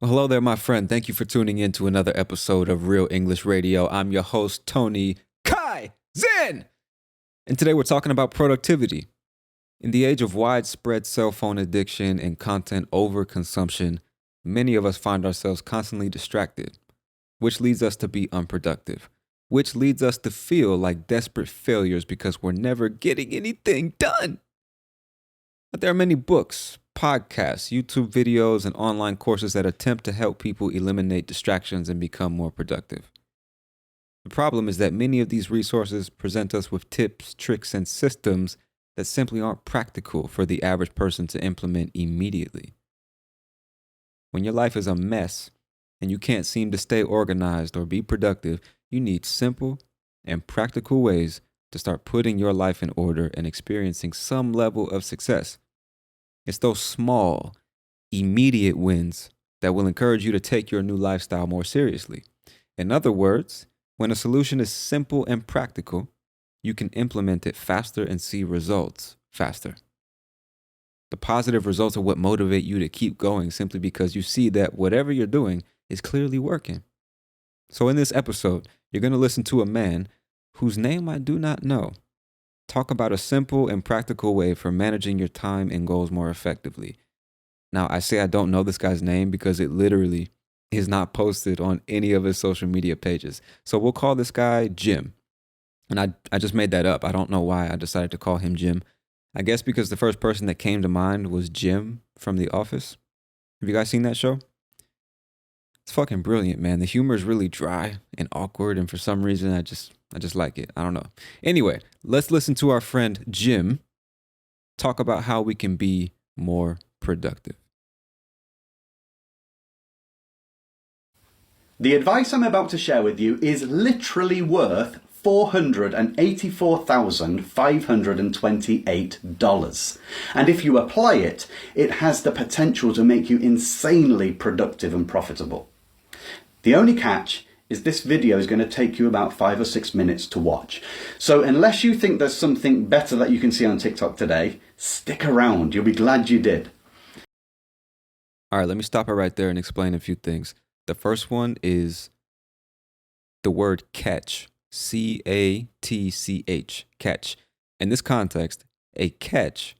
Well, hello there, my friend. Thank you for tuning in to another episode of Real English Radio. I'm your host, Tony Kai Zen. And today we're talking about productivity. In the age of widespread cell phone addiction and content overconsumption, many of us find ourselves constantly distracted, which leads us to be unproductive, which leads us to feel like desperate failures because we're never getting anything done. But there are many books, podcasts, YouTube videos, and online courses that attempt to help people eliminate distractions and become more productive. The problem is that many of these resources present us with tips, tricks, and systems that simply aren't practical for the average person to implement immediately. When your life is a mess and you can't seem to stay organized or be productive, you need simple and practical ways to start putting your life in order and experiencing some level of success. It's those small, immediate wins that will encourage you to take your new lifestyle more seriously. In other words, when a solution is simple and practical, you can implement it faster and see results faster. The positive results are what motivate you to keep going simply because you see that whatever you're doing is clearly working. So in this episode, you're going to listen to a man whose name I do not know talk about a simple and practical way for managing your time and goals more effectively. Now, I say I don't know this guy's name because it literally is not posted on any of his social media pages. So we'll call this guy Jim. And I just made that up. I don't know why I decided to call him Jim. I guess because the first person that came to mind was Jim from The Office. Have you guys seen that show? It's fucking brilliant, man. The humor is really dry and awkward, and for some reason I just like it. I don't know. Anyway, let's listen to our friend Jim talk about how we can be more productive. The advice I'm about to share with you is literally worth $484,528. And if you apply it, it has the potential to make you insanely productive and profitable. The only catch is this video is going to take you about 5 or 6 minutes to watch. So unless you think there's something better that you can see on TikTok today, stick around. You'll be glad you did. All right, let me stop it right there and explain a few things. The first one is the word catch, C-A-T-C-H, catch. In this context, a catch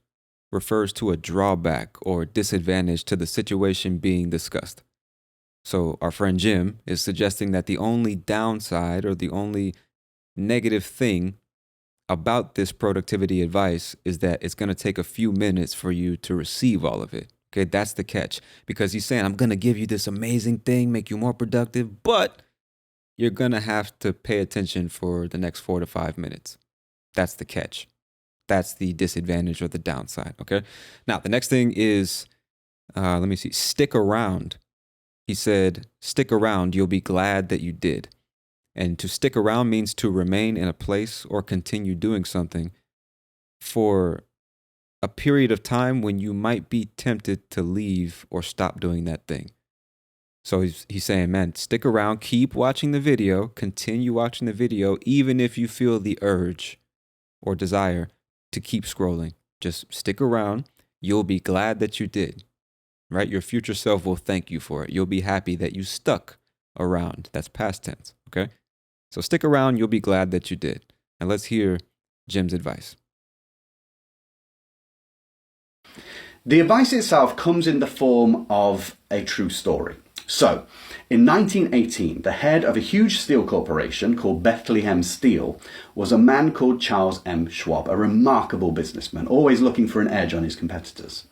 refers to a drawback or disadvantage to the situation being discussed. So our friend Jim is suggesting that the only downside or the only negative thing about this productivity advice is that it's going to take a few minutes for you to receive all of it. Okay, that's the catch. Because he's saying, I'm going to give you this amazing thing, make you more productive, but you're going to have to pay attention for the next 4 to 5 minutes. That's the catch. That's the disadvantage or the downside. Okay. Now, the next thing is, stick around. He said, stick around, you'll be glad that you did. And to stick around means to remain in a place or continue doing something for a period of time when you might be tempted to leave or stop doing that thing. So he's saying, man, stick around, keep watching the video, continue watching the video, even if you feel the urge or desire to keep scrolling. Just stick around. You'll be glad that you did. Right? Your future self will thank you for it. You'll be happy that you stuck around. That's past tense. Okay. So stick around. You'll be glad that you did. And let's hear Jim's advice. The advice itself comes in the form of a true story. So, in 1918, the head of a huge steel corporation called Bethlehem Steel was a man called Charles M. Schwab, a remarkable businessman, always looking for an edge on his competitors.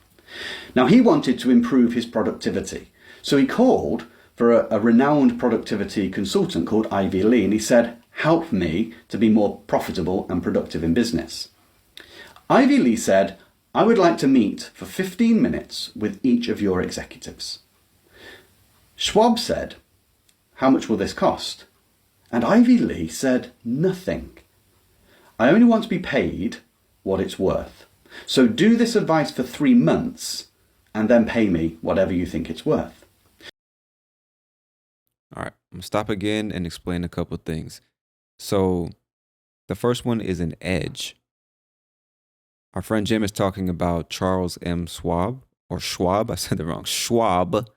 Now, he wanted to improve his productivity, so he called for a renowned productivity consultant called Ivy Lee, and he said, help me to be more profitable and productive in business. Ivy Lee said, I would like to meet for 15 minutes with each of your executives. Schwab said, how much will this cost? And Ivy Lee said, nothing. I only want to be paid what it's worth. So do this advice for 3 months and then pay me whatever you think it's worth. All right, I'm going to stop again and explain a couple of things. So the first one is an edge. Our friend Jim is talking about Charles M. Schwab, or Schwab, I said it wrong, Schwab,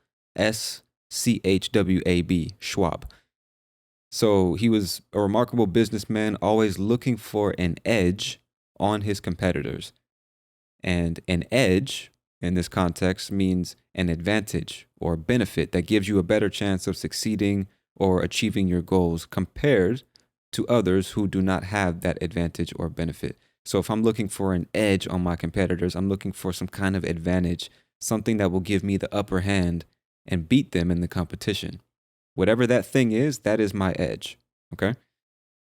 Schwab, Schwab. So he was a remarkable businessman, always looking for an edge on his competitors. And an edge in this context means an advantage or benefit that gives you a better chance of succeeding or achieving your goals compared to others who do not have that advantage or benefit. So if I'm looking for an edge on my competitors, I'm looking for some kind of advantage, something that will give me the upper hand and beat them in the competition. Whatever that thing is, that is my edge. Okay.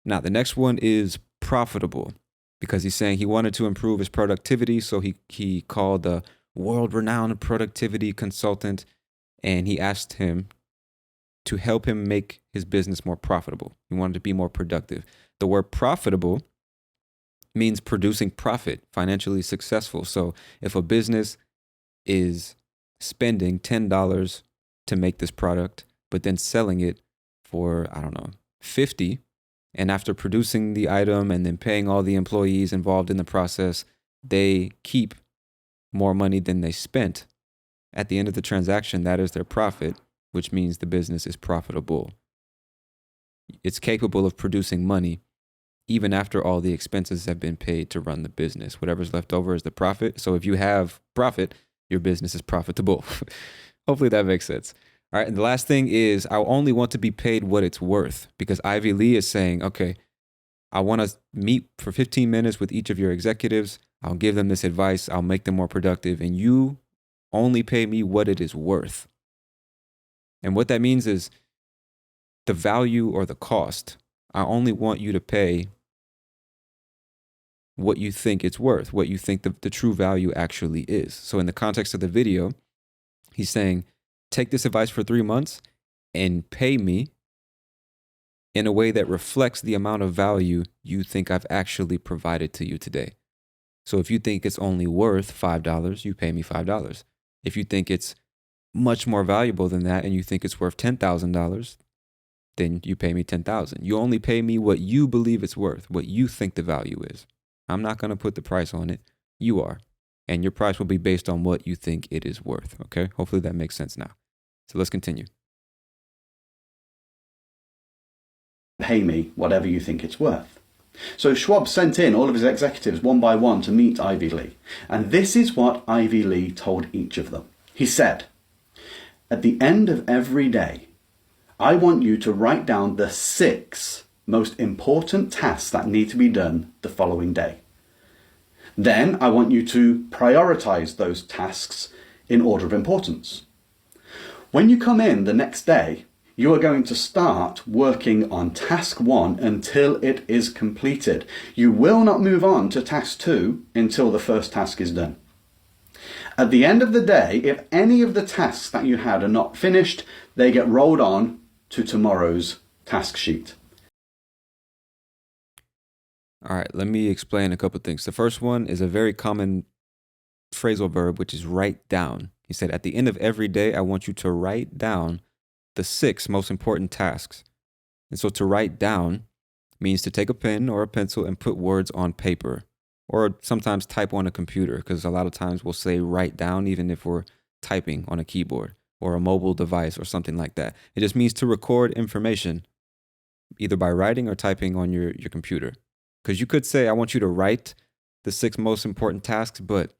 Now, the next one is profitable, because he's saying he wanted to improve his productivity. So he called a world-renowned productivity consultant, and he asked him to help him make his business more profitable. He wanted to be more productive. The word profitable means producing profit, financially successful. So if a business is spending $10 to make this product, but then selling it for, I don't know, 50, and after producing the item and then paying all the employees involved in the process, they keep more money than they spent. At the end of the transaction, that is their profit, which means the business is profitable. It's capable of producing money even after all the expenses have been paid to run the business. Whatever's left over is the profit. So if you have profit, your business is profitable. Hopefully that makes sense. All right, and the last thing is I only want to be paid what it's worth, because Ivy Lee is saying, okay, I want to meet for 15 minutes with each of your executives. I'll give them this advice. I'll make them more productive, and you only pay me what it is worth. And what that means is the value or the cost. I only want you to pay what you think it's worth, what you think the true value actually is. So in the context of the video, he's saying, take this advice for 3 months and pay me in a way that reflects the amount of value you think I've actually provided to you today. So if you think it's only worth $5, you pay me $5. If you think it's much more valuable than that and you think it's worth $10,000, then you pay me $10,000. You only pay me what you believe it's worth, what you think the value is. I'm not going to put the price on it. You are. And your price will be based on what you think it is worth. Okay? Hopefully that makes sense now. So let's continue. Pay me whatever you think it's worth. So Schwab sent in all of his executives one by one to meet Ivy Lee. And this is what Ivy Lee told each of them. He said, at the end of every day, I want you to write down the 6 most important tasks that need to be done the following day. Then I want you to prioritize those tasks in order of importance. When you come in the next day, you are going to start working on task 1 until it is completed. You will not move on to task 2 until the first task is done. At the end of the day, if any of the tasks that you had are not finished, they get rolled on to tomorrow's task sheet. All right, let me explain a couple of things. The first one is a very common phrasal verb, which is write down. He said, at the end of every day, I want you to write down the 6 most important tasks. And so to write down means to take a pen or a pencil and put words on paper, or sometimes type on a computer, because a lot of times we'll say write down even if we're typing on a keyboard or a mobile device or something like that. It just means to record information either by writing or typing on your computer. Because you could say, I want you to write the 6 most important tasks, but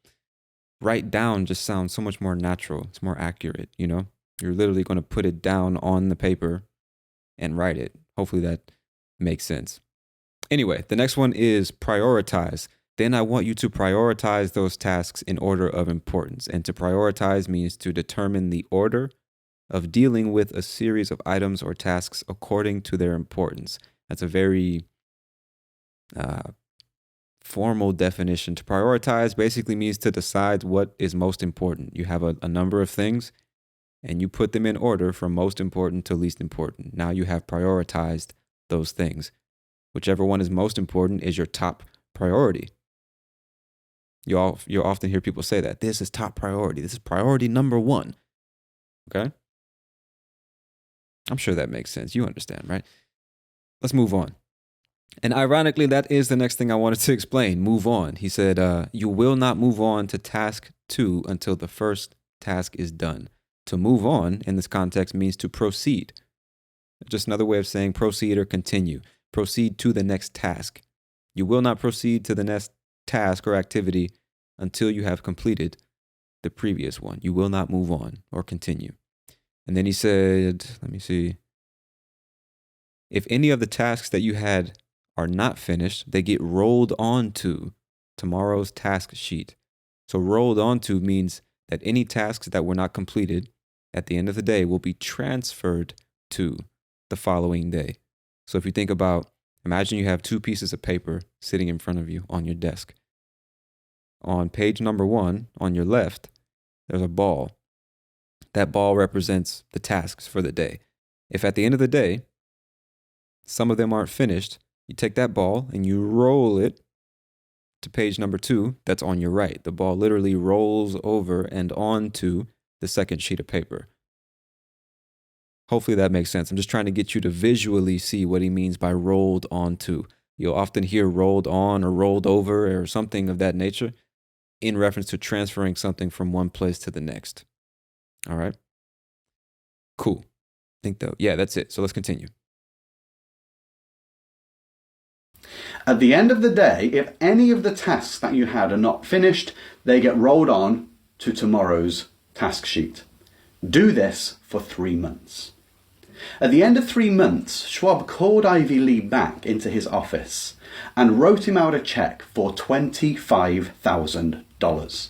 write down just sounds so much more natural. It's more accurate, you know? You're literally going to put it down on the paper and write it. Hopefully that makes sense. Anyway, the next one is prioritize. Then I want you to prioritize those tasks in order of importance. And to prioritize means to determine the order of dealing with a series of items or tasks according to their importance. That's a very formal definition. To prioritize basically means to decide what is most important. You have a number of things and you put them in order from most important to least important. Now you have prioritized those things. Whichever one is most important is your top priority. You'll often hear people say that. This is top priority. This is priority number 1. Okay? I'm sure that makes sense. You understand, right? Let's move on. And ironically, that is the next thing I wanted to explain. Move on. He said, you will not move on to task 2 until the first task is done. To move on in this context means to proceed. Just another way of saying proceed or continue. Proceed to the next task. You will not proceed to the next task or activity until you have completed the previous one. You will not move on or continue. And then he said, let me see. If any of the tasks that you had are not finished, they get rolled on to tomorrow's task sheet. So rolled onto means that any tasks that were not completed at the end of the day will be transferred to the following day. So if you think about, imagine you have two pieces of paper sitting in front of you on your desk. On page number 1, on your left, there's a ball. That ball represents the tasks for the day. If at the end of the day, some of them aren't finished, you take that ball and you roll it to page number 2, that's on your right. The ball literally rolls over and onto the second sheet of paper. Hopefully that makes sense. I'm just trying to get you to visually see what he means by rolled onto. You'll often hear rolled on or rolled over or something of that nature in reference to transferring something from one place to the next. All right? Cool. Yeah, that's it. So let's continue. At the end of the day, if any of the tasks that you had are not finished, they get rolled on to tomorrow's task sheet. Do this for 3 months. At the end of 3 months, Schwab called Ivy Lee back into his office and wrote him out a check for $25,000.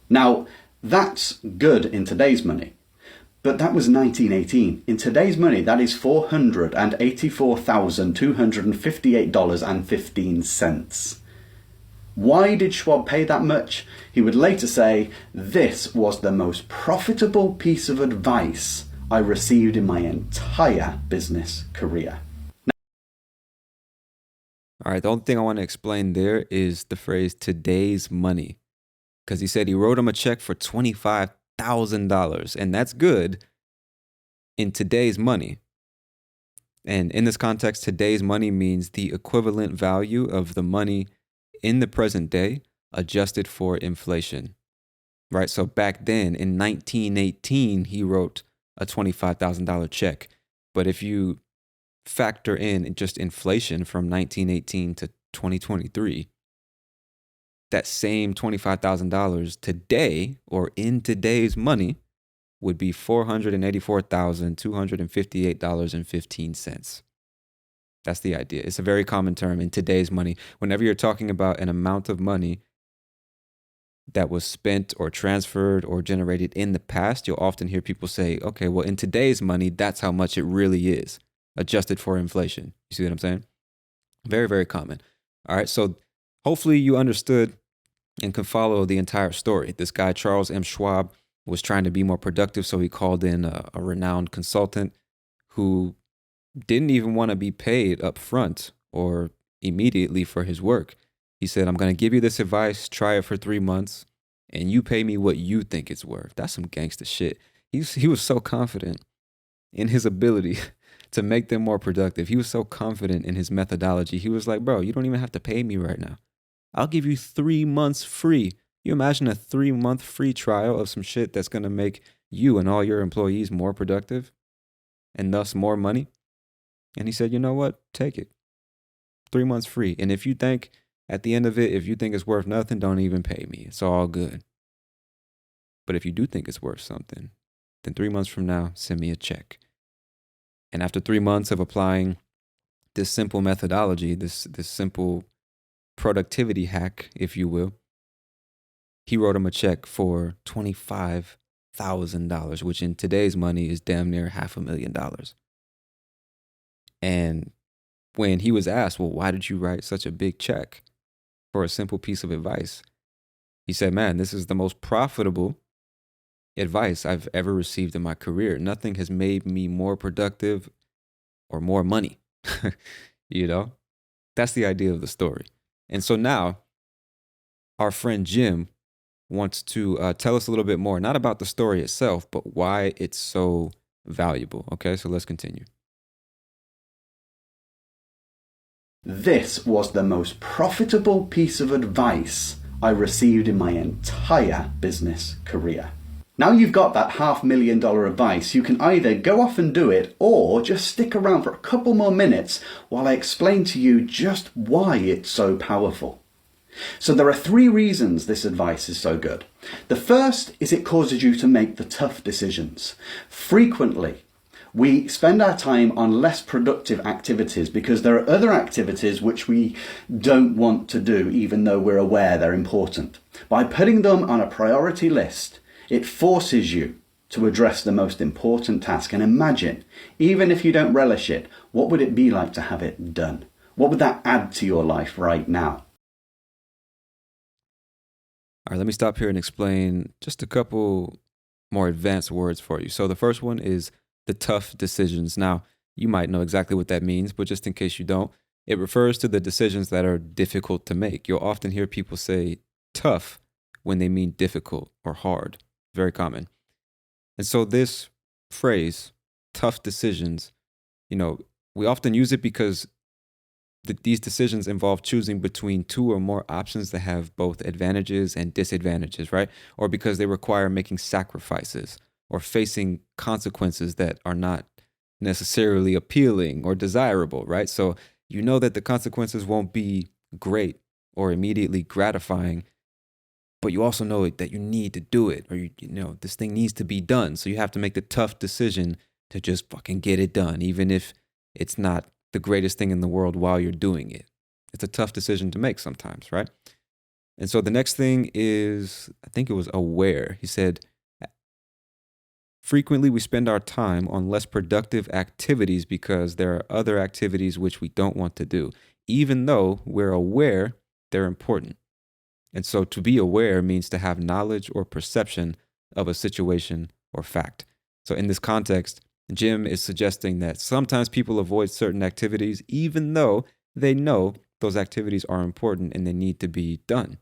Now, that's good in today's money, but that was 1918. In today's money, that is $484,258.15. Why did Schwab pay that much? He would later say, "This was the most profitable piece of advice I received in my entire business career." All right, the only thing I want to explain there is the phrase today's money. Because he said he wrote him a check for $25,000, and that's good in today's money. And in this context, today's money means the equivalent value of the money in the present day adjusted for inflation, right? So back then in 1918, he wrote a $25,000 check. But if you factor in just inflation from 1918 to 2023, that same $25,000 today or in today's money would be $484,258.15. That's the idea. It's a very common term in today's money. Whenever you're talking about an amount of money that was spent or transferred or generated in the past, you'll often hear people say, okay, well, in today's money, that's how much it really is, adjusted for inflation. You see what I'm saying? Very, very common. All right, so hopefully you understood and can follow the entire story. This guy, Charles M. Schwab, was trying to be more productive, so he called in a renowned consultant who didn't even want to be paid up front or immediately for his work. He said, "I'm going to give you this advice, try it for 3 months, and you pay me what you think it's worth." That's some gangster shit. He was so confident in his ability to make them more productive. He was so confident in his methodology. He was like, "Bro, you don't even have to pay me right now. I'll give you 3 months free." You imagine a 3-month free trial of some shit that's going to make you and all your employees more productive and thus more money? And he said, "You know what? Take it. 3 months free. And if you think at the end of it, if you think it's worth nothing, don't even pay me. It's all good. But if you do think it's worth something, then 3 months from now, send me a check." And after 3 months of applying this simple methodology, this simple productivity hack, if you will, he wrote him a check for $25,000, which in today's money is damn near $500,000. And when he was asked, well, why did you write such a big check for a simple piece of advice? He said, "Man, this is the most profitable advice I've ever received in my career. Nothing has made me more productive or more money." You know, that's the idea of the story. And so now our friend Jim wants to tell us a little bit more, not about the story itself, but why it's so valuable. Okay, so let's continue. "This was the most profitable piece of advice I received in my entire business career." Now you've got that $500,000 advice, you can either go off and do it or just stick around for a couple more minutes while I explain to you just why it's so powerful. So there are 3 reasons this advice is so good. The first is it causes you to make the tough decisions. Frequently, we spend our time on less productive activities because there are other activities which we don't want to do even though we're aware they're important. By putting them on a priority list, it forces you to address the most important task. And imagine, even if you don't relish it, what would it be like to have it done? What would that add to your life right now? All right, let me stop here and explain just a couple more advanced words for you. So the first one is the tough decisions. Now, you might know exactly what that means, but just in case you don't, it refers to the decisions that are difficult to make. You'll often hear people say tough when they mean difficult or hard. Very common. And so this phrase, tough decisions, we often use it because these decisions involve choosing between 2 or more options that have both advantages and disadvantages, right? Or because they require making sacrifices or facing consequences that are not necessarily appealing or desirable, right? So you know that the consequences won't be great or immediately gratifying, but you also know that you need to do it, or this thing needs to be done. So you have to make the tough decision to just fucking get it done, even if it's not the greatest thing in the world while you're doing it. It's a tough decision to make sometimes, right? And so the next thing is, I think it was aware. He said, frequently we spend our time on less productive activities because there are other activities which we don't want to do, even though we're aware they're important. And so to be aware means to have knowledge or perception of a situation or fact. So in this context, Jim is suggesting that sometimes people avoid certain activities even though they know those activities are important and they need to be done.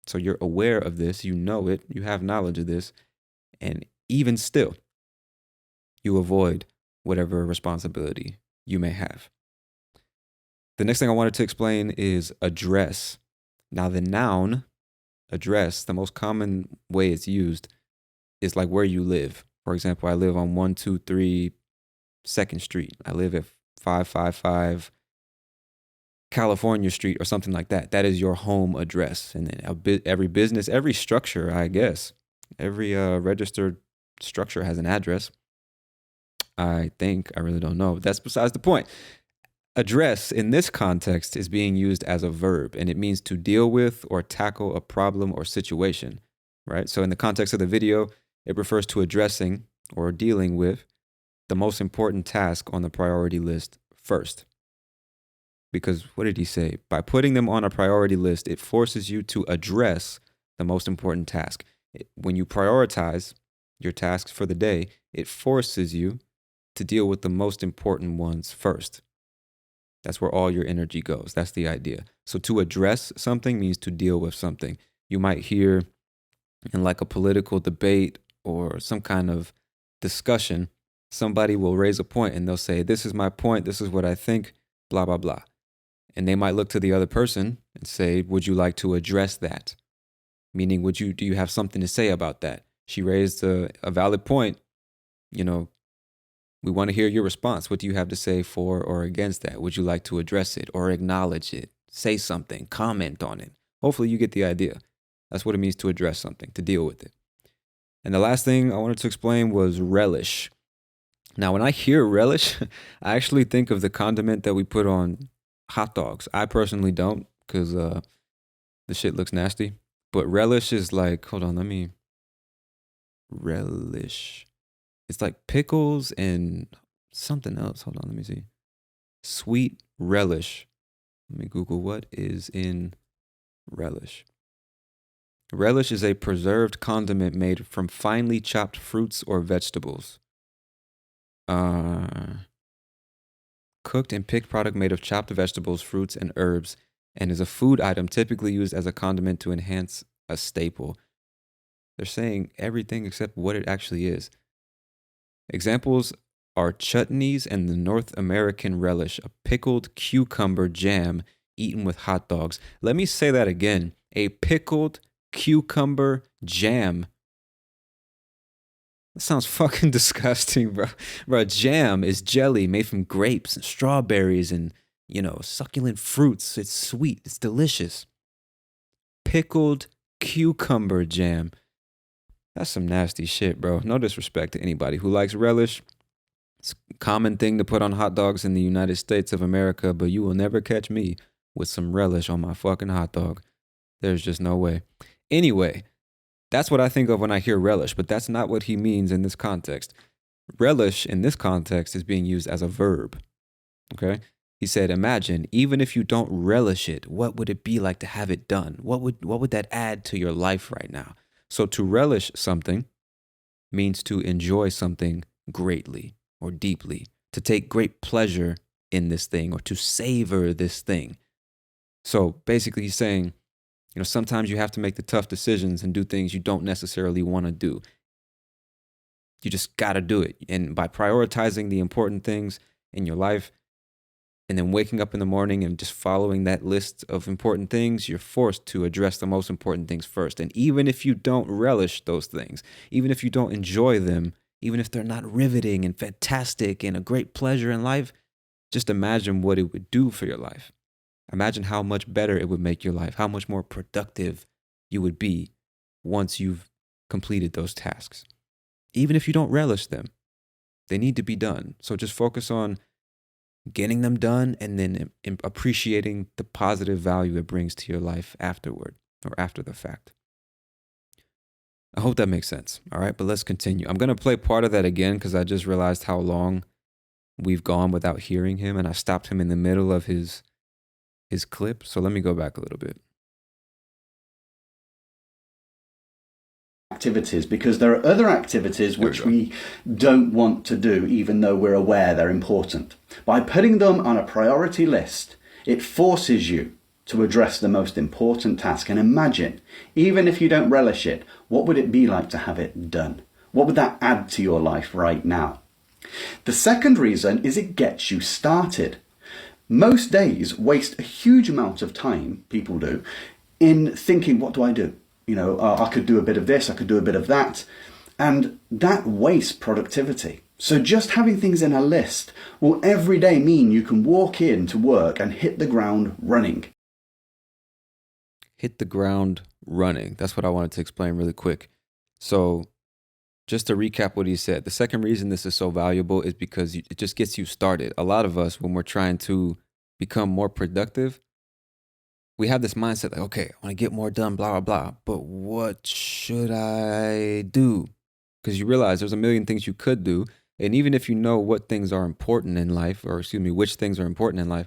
So you're aware of this, you know it, you have knowledge of this, and even still, you avoid whatever responsibility you may have. The next thing I wanted to explain is address. Now, the noun address, the most common way it's used is like where you live. For example, I live on 123 2nd Street. I live at 555 California Street or something like that. That is your home address. And then every business, every structure, I guess, every registered structure has an address. I think, I really don't know. That's besides the point. Address in this context is being used as a verb, and it means to deal with or tackle a problem or situation, right? So in the context of the video, it refers to addressing or dealing with the most important task on the priority list first. Because what did he say? By putting them on a priority list, it forces you to address the most important task. When you prioritize your tasks for the day, it forces you to deal with the most important ones first. That's where all your energy goes. That's the idea. So to address something means to deal with something. You might hear in like a political debate or some kind of discussion, somebody will raise a point and they'll say, this is my point, this is what I think, blah, blah, blah. And they might look to the other person and say, would you like to address that? Meaning, do you have something to say about that? She raised a valid point. We want to hear your response. What do you have to say for or against that? Would you like to address it or acknowledge it? Say something, comment on it. Hopefully you get the idea. That's what it means to address something, to deal with it. And the last thing I wanted to explain was relish. Now, when I hear relish, I actually think of the condiment that we put on hot dogs. I personally don't because the shit looks nasty. But relish is like, relish. It's like pickles and something else. Hold on, let me see. Sweet relish. Let me Google what is in relish. Relish is a preserved condiment made from finely chopped fruits or vegetables. Cooked and picked product made of chopped vegetables, fruits, and herbs, and is a food item typically used as a condiment to enhance a staple. They're saying everything except what it actually is. Examples are chutneys and the North American relish, a pickled cucumber jam eaten with hot dogs. Let me say that again. A pickled cucumber jam That sounds fucking disgusting, bro. Bro, jam is jelly made from grapes and strawberries and, succulent fruits. It's sweet. It's delicious. Pickled cucumber jam. That's some nasty shit, bro. No disrespect to anybody who likes relish. It's a common thing to put on hot dogs in the United States of America, but you will never catch me with some relish on my fucking hot dog. There's just no way. Anyway, that's what I think of when I hear relish, but that's not what he means in this context. Relish in this context is being used as a verb. Okay? He said, imagine, even if you don't relish it, what would it be like to have it done? What would that add to your life right now? So to relish something means to enjoy something greatly or deeply, to take great pleasure in this thing or to savor this thing. So basically he's saying, sometimes you have to make the tough decisions and do things you don't necessarily want to do. You just got to do it. And by prioritizing the important things in your life and then waking up in the morning and just following that list of important things, you're forced to address the most important things first. And even if you don't relish those things, even if you don't enjoy them, even if they're not riveting and fantastic and a great pleasure in life, just imagine what it would do for your life. Imagine how much better it would make your life, how much more productive you would be once you've completed those tasks. Even if you don't relish them, they need to be done. So just focus on getting them done and then appreciating the positive value it brings to your life afterward or after the fact. I hope that makes sense. All right, but let's continue. I'm going to play part of that again because I just realized how long we've gone without hearing him, and I stopped him in the middle of his clip. So let me go back a little bit. Activities, because there are other activities which we don't want to do even though we're aware they're important. By putting them on a priority list, it forces you to address the most important task. And imagine, even if you don't relish it, what would it be like to have it done? What would that add to your life right now? The second reason is it gets you started. Most days waste a huge amount of time, people do, in thinking, what do I do? I could do a bit of this, I could do a bit of that. And that wastes productivity. So just having things in a list will every day mean you can walk in to work and hit the ground running. Hit the ground running. That's what I wanted to explain really quick. So just to recap what he said, the second reason this is so valuable is because it just gets you started. A lot of us, when we're trying to become more productive, we have this mindset like, okay, I want to get more done, blah, blah, blah. But what should I do? Because you realize there's a million things you could do. And even if you know what things are important in life, or which things are important in life,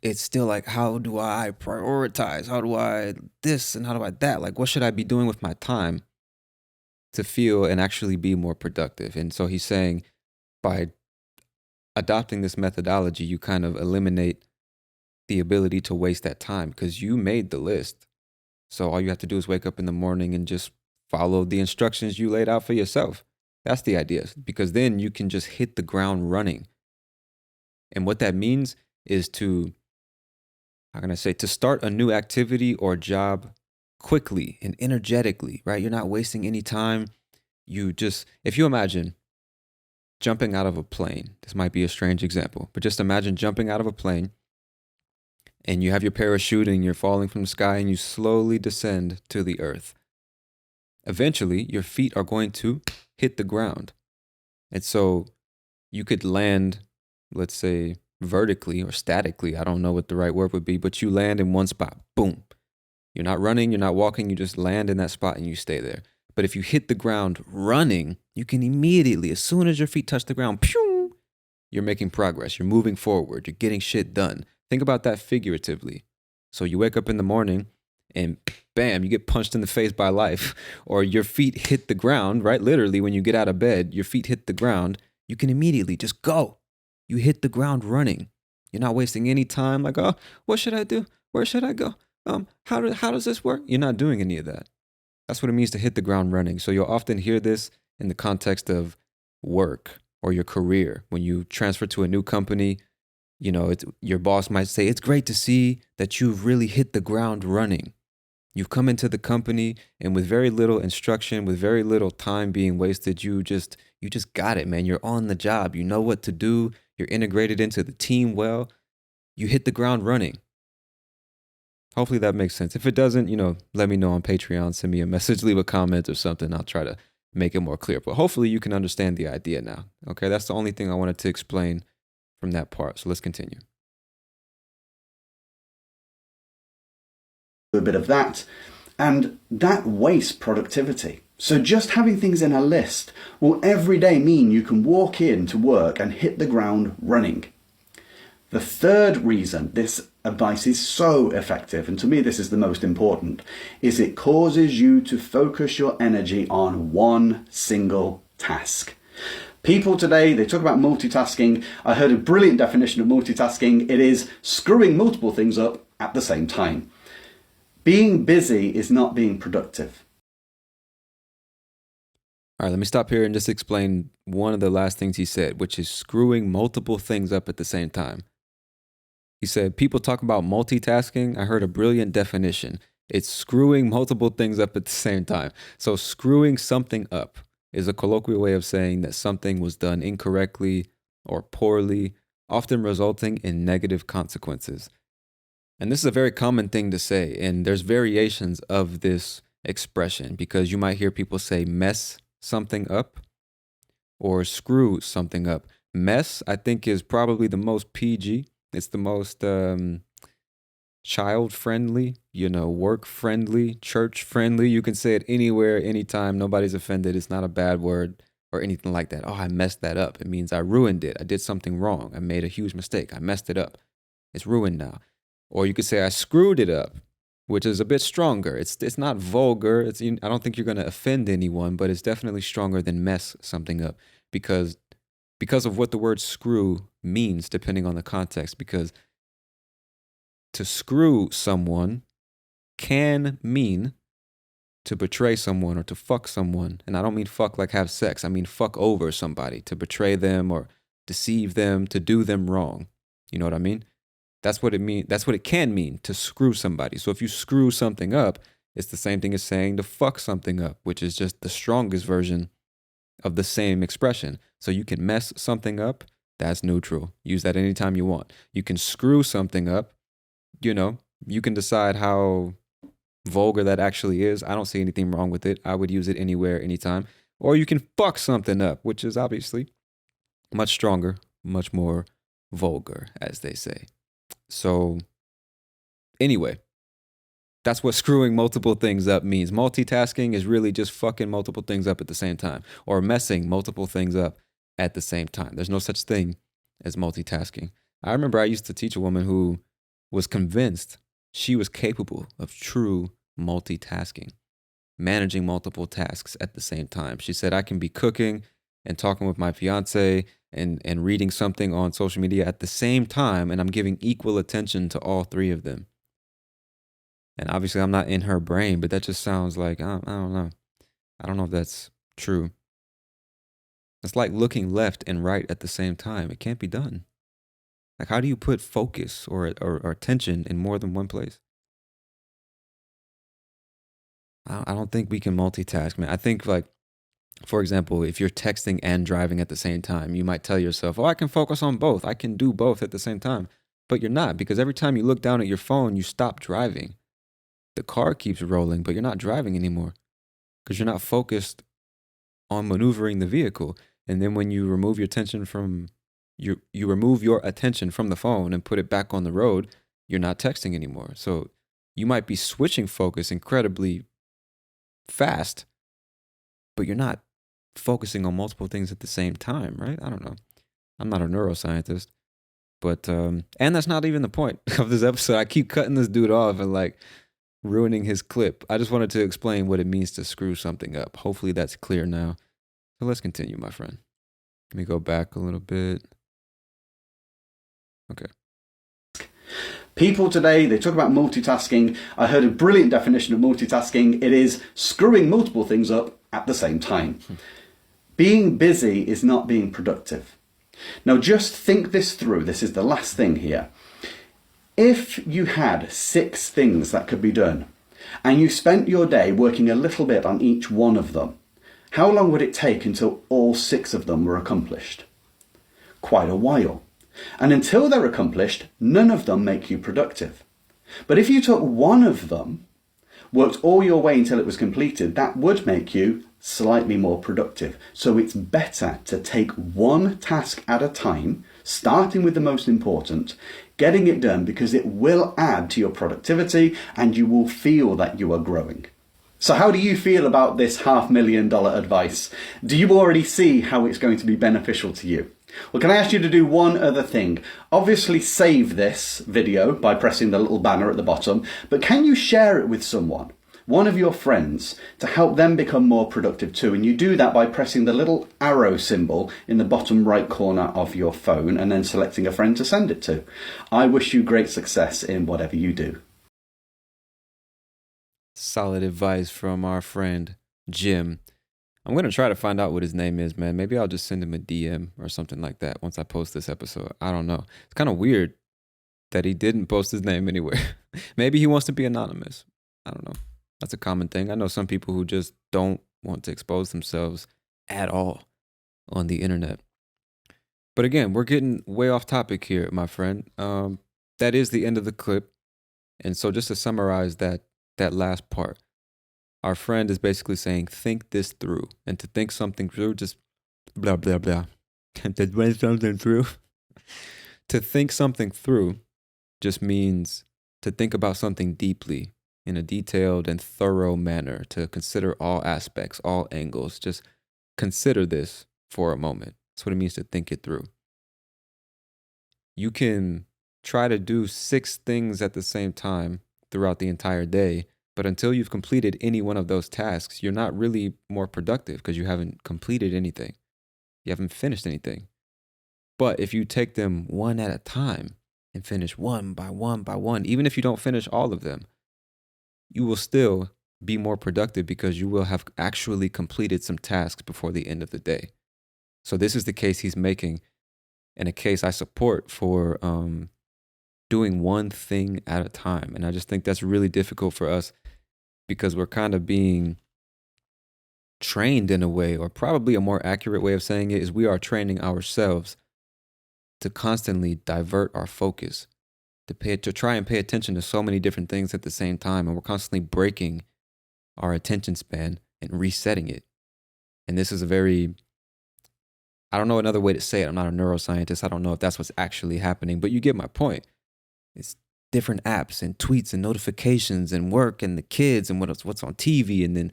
it's still like, how do I prioritize? How do I this and how do I that? Like, what should I be doing with my time to feel and actually be more productive? And so he's saying by adopting this methodology, you kind of eliminate the ability to waste that time because you made the list. So all you have to do is wake up in the morning and just follow the instructions you laid out for yourself. That's the idea, because then you can just hit the ground running. And what that means is to start a new activity or job quickly and energetically, right? You're not wasting any time. If you imagine jumping out of a plane, this might be a strange example, but just imagine jumping out of a plane and you have your parachute and you're falling from the sky and you slowly descend to the earth. Eventually, your feet are going to hit the ground. And so you could land, let's say, vertically or statically. I don't know what the right word would be, but you land in one spot. Boom. You're not running, you're not walking, you just land in that spot and you stay there. But if you hit the ground running, you can immediately, as soon as your feet touch the ground, pew, you're making progress. You're moving forward. You're getting shit done. Think about that figuratively. So you wake up in the morning and bam, you get punched in the face by life, or your feet hit the ground, right? Literally, when you get out of bed, your feet hit the ground. You can immediately just go. You hit the ground running. You're not wasting any time like, oh, what should I do? Where should I go? How does this work? You're not doing any of that. That's what it means to hit the ground running. So you'll often hear this in the context of work or your career. When you transfer to a new company, your boss might say, it's great to see that you've really hit the ground running. You've come into the company, and with very little instruction, with very little time being wasted, you just got it, man. You're on the job. You know what to do. You're integrated into the team well. You hit the ground running. Hopefully that makes sense. If it doesn't, let me know on Patreon. Send me a message, leave a comment or something. I'll try to make it more clear. But hopefully you can understand the idea now. Okay, that's the only thing I wanted to explain from that part. So let's continue. A bit of that, and that wastes productivity. So just having things in a list will every day mean you can walk in to work and hit the ground running. The third reason this advice is so effective, and to me this is the most important, is it causes you to focus your energy on one single task. People today, they talk about multitasking. I heard a brilliant definition of multitasking. It is screwing multiple things up at the same time. Being busy is not being productive. All right, let me stop here and just explain one of the last things he said, which is screwing multiple things up at the same time. He said, people talk about multitasking. I heard a brilliant definition. It's screwing multiple things up at the same time. So screwing something up is a colloquial way of saying that something was done incorrectly or poorly, often resulting in negative consequences. And this is a very common thing to say, and there's variations of this expression because you might hear people say mess something up or screw something up. Mess, I think, is probably the most PG. It's the most child-friendly, work-friendly, church-friendly. You can say it anywhere, anytime. Nobody's offended. It's not a bad word or anything like that. Oh, I messed that up. It means I ruined it. I did something wrong. I made a huge mistake. I messed it up. It's ruined now. Or you could say I screwed it up, which is a bit stronger. It's not vulgar. I don't think you're going to offend anyone, but it's definitely stronger than mess something up because of what the word screw means, depending on the context. Because to screw someone can mean to betray someone or to fuck someone. And I don't mean fuck like have sex. I mean fuck over somebody, to betray them or deceive them, to do them wrong. You know what I mean? That's what it means. That's what it can mean to screw somebody. So if you screw something up, it's the same thing as saying to fuck something up, which is just the strongest version of the same expression. So you can mess something up. That's neutral. Use that anytime you want. You can screw something up. You can decide how vulgar that actually is. I don't see anything wrong with it. I would use it anywhere, anytime. Or you can fuck something up, which is obviously much stronger, much more vulgar, as they say. So anyway, that's what screwing multiple things up means. Multitasking is really just fucking multiple things up at the same time, or messing multiple things up at the same time. There's no such thing as multitasking. I remember I used to teach a woman who was convinced she was capable of true multitasking, managing multiple tasks at the same time. She said, I can be cooking and talking with my fiance and reading something on social media at the same time, and I'm giving equal attention to all three of them. And obviously I'm not in her brain, but that just sounds like, I don't know. I don't know if that's true. It's like looking left and right at the same time. It can't be done. Like, how do you put focus or attention in more than one place? I don't think we can multitask, man. I think, like, for example, if you're texting and driving at the same time, you might tell yourself, oh, I can focus on both. I can do both at the same time. But you're not, because every time you look down at your phone, you stop driving. The car keeps rolling, but you're not driving anymore because you're not focused on maneuvering the vehicle. And then when you remove your attention from you remove your attention from the phone and put it back on the road, you're not texting anymore. So you might be switching focus incredibly fast, but you're not focusing on multiple things at the same time, right? I don't know. I'm not a neuroscientist, but and that's not even the point of this episode. I keep cutting this dude off and like ruining his clip. I just wanted to explain what it means to screw something up. Hopefully that's clear now. So let's continue, my friend. Let me go back a little bit. Okay. People today, they talk about multitasking. I heard a brilliant definition of multitasking. It is screwing multiple things up at the same time. Being busy is not being productive. Now just think this through. This is the last thing here. If you had 6 things that could be done, and you spent your day working a little bit on each one of them, how long would it take until all 6 of them were accomplished? Quite a while. And until they're accomplished, none of them make you productive. But if you took one of them, worked all your way until it was completed, that would make you slightly more productive. So it's better to take one task at a time, starting with the most important, getting it done, because it will add to your productivity and you will feel that you are growing. So how do you feel about this $500,000 advice? Do you already see how it's going to be beneficial to you? Well, can I ask you to do one other thing? Obviously save this video by pressing the little banner at the bottom, but can you share it with someone, one of your friends, to help them become more productive too? And you do that by pressing the little arrow symbol in the bottom right corner of your phone and then selecting a friend to send it to. I wish you great success in whatever you do. Solid advice from our friend Jim. I'm going to try to find out what his name is, man. Maybe I'll just send him a DM or something like that once I post this episode. I don't know. It's kind of weird that he didn't post his name anywhere. Maybe he wants to be anonymous. I don't know. That's a common thing. I know some people who just don't want to expose themselves at all on the internet. But again, we're getting way off topic here, my friend. That is the end of the clip. And so just to summarize that last part, our friend is basically saying, think this through. And to think something through, just blah, blah, blah. To think something through. To think something through just means to think about something deeply in a detailed and thorough manner, to consider all aspects, all angles. Just consider this for a moment. That's what it means to think it through. You can try to do 6 things at the same time throughout the entire day, but until you've completed any one of those tasks, you're not really more productive because you haven't completed anything. You haven't finished anything. But if you take them one at a time and finish one by one by one, even if you don't finish all of them, you will still be more productive because you will have actually completed some tasks before the end of the day. So this is the case he's making, and a case I support for doing one thing at a time. And I just think that's really difficult for us because we're kind of being trained in a way, or probably a more accurate way of saying it is we are training ourselves to constantly divert our focus, to try and pay attention to so many different things at the same time. And we're constantly breaking our attention span and resetting it. And this is I don't know another way to say it. I'm not a neuroscientist. I don't know if that's what's actually happening, but you get my point. It's different apps and tweets and notifications and work and the kids and what's on TV. And then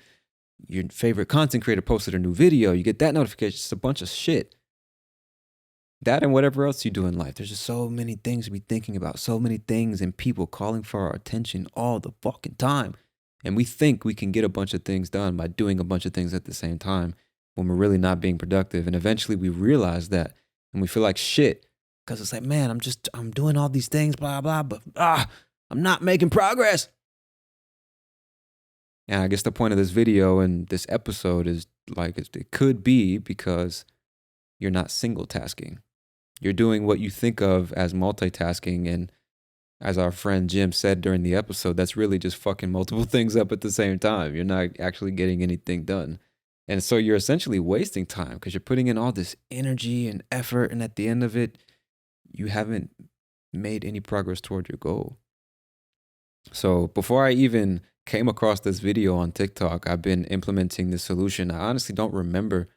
your favorite content creator posted a new video. You get that notification. It's a bunch of shit. That and whatever else you do in life. There's just so many things to be thinking about. So many things and people calling for our attention all the fucking time. And we think we can get a bunch of things done by doing a bunch of things at the same time when we're really not being productive. And eventually we realize that and we feel like shit. Because it's like, man, I'm doing all these things, blah, blah, but I'm not making progress. And I guess the point of this video and this episode is like, it could be because you're not single tasking. You're doing what you think of as multitasking. And as our friend Jim said during the episode, that's really just fucking multiple things up at the same time. You're not actually getting anything done. And so you're essentially wasting time because you're putting in all this energy and effort. And at the end of it, you haven't made any progress toward your goal. So before I even came across this video on TikTok, I've been implementing this solution. I honestly don't remember.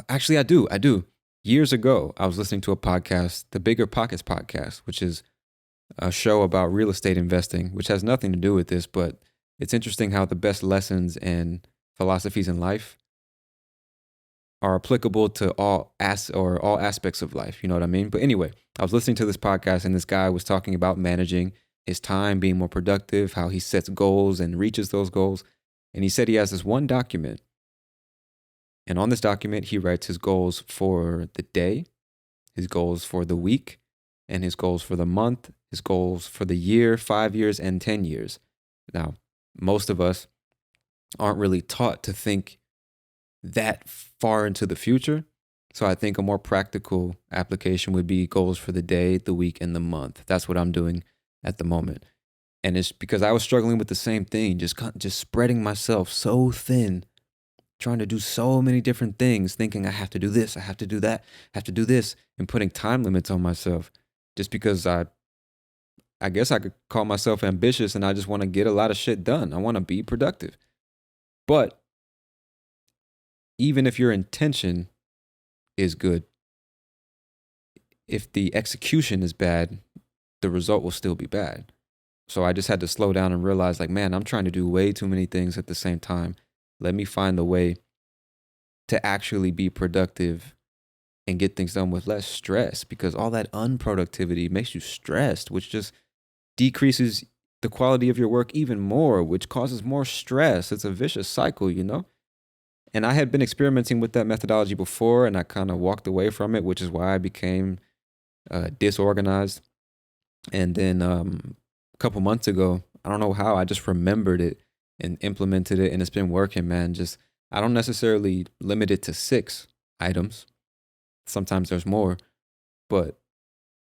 Actually, I do. Years ago, I was listening to a podcast, the Bigger Pockets podcast, which is a show about real estate investing, which has nothing to do with this, but it's interesting how the best lessons and philosophies in life are applicable to all aspects of life. You know what I mean? But anyway, I was listening to this podcast and this guy was talking about managing his time, being more productive, how he sets goals and reaches those goals. And he said he has this one document. And on this document, he writes his goals for the day, his goals for the week, and his goals for the month, his goals for the year, 5 years, and 10 years. Now, most of us aren't really taught to think that far into the future. So I think a more practical application would be goals for the day, the week, and the month. That's what I'm doing at the moment. And it's because I was struggling with the same thing, just spreading myself so thin, trying to do so many different things, thinking I have to do this, I have to do that, I have to do this, and putting time limits on myself just because I guess I could call myself ambitious and I just want to get a lot of shit done. I want to be productive. But even if your intention is good, if the execution is bad, the result will still be bad. So I just had to slow down and realize, like, man, I'm trying to do way too many things at the same time. Let me find the way to actually be productive and get things done with less stress, because all that unproductivity makes you stressed, which just decreases the quality of your work even more, which causes more stress. It's a vicious cycle, you know? And I had been experimenting with that methodology before, and I kind of walked away from it, which is why I became disorganized. And then a couple months ago, I don't know how, I just remembered it and implemented it, and it's been working, man. Just, I don't necessarily limit it to 6 items. Sometimes there's more, but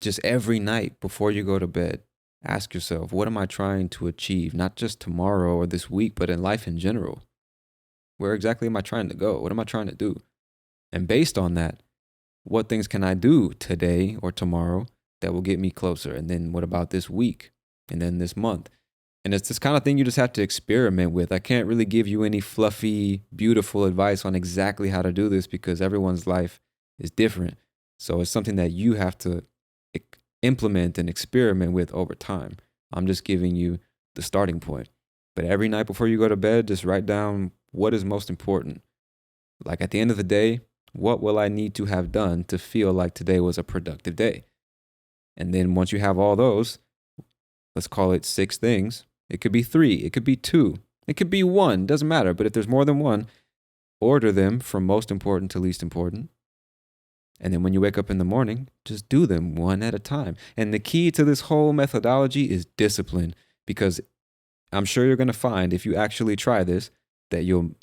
just every night before you go to bed, ask yourself, what am I trying to achieve? Not just tomorrow or this week, but in life in general. Where exactly am I trying to go? What am I trying to do? And based on that, what things can I do today or tomorrow that will get me closer? And then what about this week? And then this month? And it's this kind of thing you just have to experiment with. I can't really give you any fluffy, beautiful advice on exactly how to do this because everyone's life is different. So it's something that you have to implement and experiment with over time. I'm just giving you the starting point. But every night before you go to bed, just write down what is most important. Like at the end of the day, what will I need to have done to feel like today was a productive day? And then once you have all those, let's call it 6 things. It could be 3, it could be 2, it could be 1, doesn't matter. But if there's more than one, order them from most important to least important. And then when you wake up in the morning, just do them one at a time. And the key to this whole methodology is discipline, because I'm sure you're going to find, if you actually try this, that you'll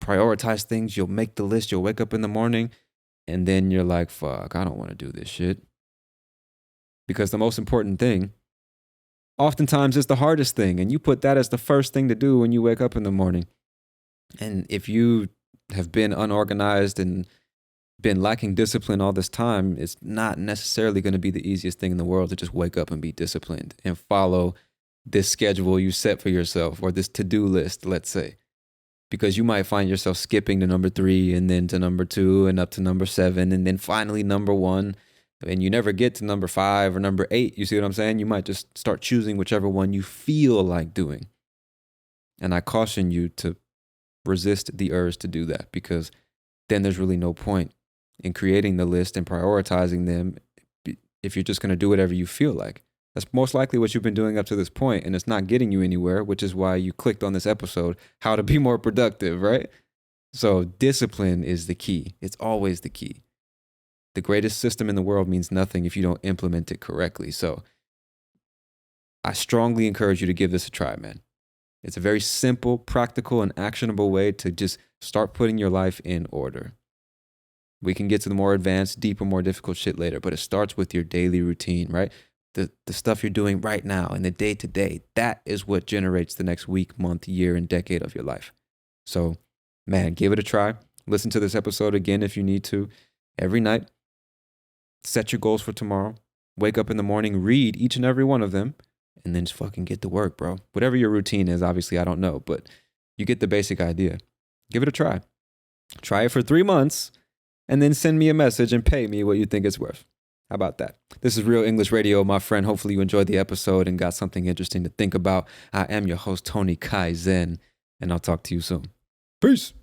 prioritize things, you'll make the list, you'll wake up in the morning, and then you're like, fuck, I don't want to do this shit. Because the most important thing oftentimes is the hardest thing, and you put that as the first thing to do when you wake up in the morning. And if you have been unorganized and been lacking discipline all this time, it's not necessarily going to be the easiest thing in the world to just wake up and be disciplined and follow this schedule you set for yourself, or this to-do list, let's say. Because you might find yourself skipping to number 3 and then to number 2 and up to number 7 and then finally number 1. And you never get to number 5 or number 8. You see what I'm saying? You might just start choosing whichever one you feel like doing. And I caution you to resist the urge to do that, because then there's really no point in creating the list and prioritizing them if you're just going to do whatever you feel like. That's most likely what you've been doing up to this point, and it's not getting you anywhere, which is why you clicked on this episode, how to be more productive, right? So discipline is the key. It's always the key. The greatest system in the world means nothing if you don't implement it correctly. So I strongly encourage you to give this a try, man. It's a very simple, practical, and actionable way to just start putting your life in order. We can get to the more advanced, deeper, more difficult shit later, but it starts with your daily routine, right? The stuff you're doing right now in the day to day, that is what generates the next week, month, year, and decade of your life. So, man, give it a try. Listen to this episode again if you need to. Every night, set your goals for tomorrow. Wake up in the morning, read each and every one of them, and then just fucking get to work, bro. Whatever your routine is, obviously, I don't know, but you get the basic idea. Give it a try. Try it for 3 months, and then send me a message and pay me what you think it's worth. How about that? This is Real English Radio, my friend. Hopefully you enjoyed the episode and got something interesting to think about. I am your host, Tony Kai Zen, and I'll talk to you soon. Peace.